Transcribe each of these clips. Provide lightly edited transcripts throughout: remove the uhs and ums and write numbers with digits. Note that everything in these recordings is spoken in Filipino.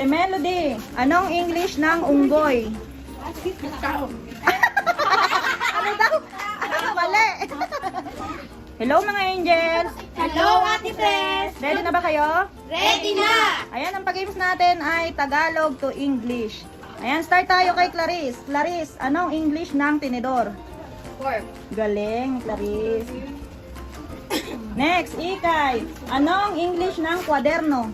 Melody, anong English ng unggoy? Ano daw? Mali. Hello mga angels. Hello, Ate Pres! Ready na ba kayo? Ready na! Ayan, ang pag-games natin ay Tagalog to English. Ayan, start tayo kay Clarice. Clarice, anong English ng tinidor? Fork. Galing, Clarice. Next, Ikay. Anong English ng kwaderno?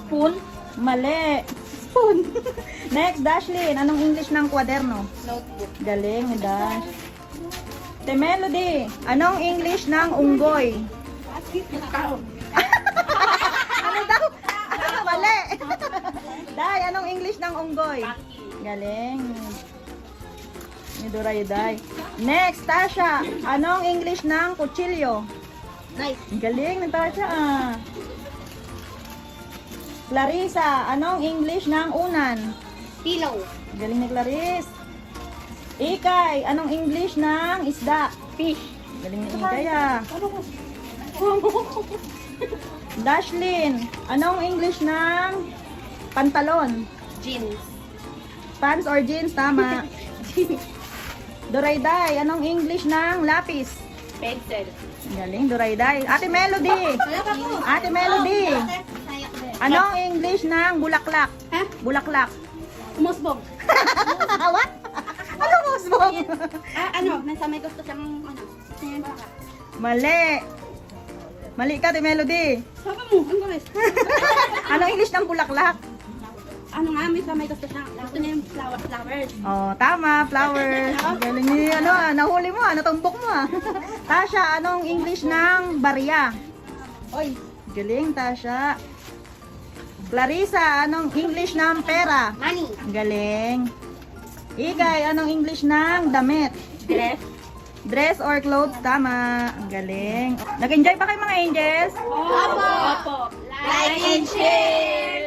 Spoon. Mali. Spoon. Next, Dashlyn. Anong English ng kwaderno? Notebook. Galing, Dash. Te Melody. Anong English ng unggoy? Ano daw? Mali. Day, anong English ng unggoy? Galing. Ni Durayday. Next, Tasha. Anong English ng kutsilyo? Knife. Galing ni Tasha ah. Clarissa, anong English ng unan? Pillow. Galing ni Clarice. Ikay, anong English ng isda? Fish. Galing ni Ikay ah. Dashlyn, anong English ng pantalon? Jeans. Pants or jeans? Tama. Durayday, anong English ng lapis? Pencil. Galing, Durayday. Ate Melody. Ate Melody. Anong English ng bulaklak? Ha? Bulaklak. Umusbog. What? Ano musbong? Nasa may gusto siyang, siyang baka. Mali. Mali ka, Ate Melody. Sabi mo, ang gulis. Anong English ng bulaklak? May gusto siyang, gusto niya yung flowers. Oh, tama, flower. Galing ni, nahuli mo natumbok mo Tasha, anong English ng barya? Oy. Galing, Tasha. Clarissa, anong English ng pera? Money. Galing. Igay, anong English ng damit? Dress. Dress or clothes? Tama. Galing. Nag-enjoy ba kayo mga angels? Opo. Like and share.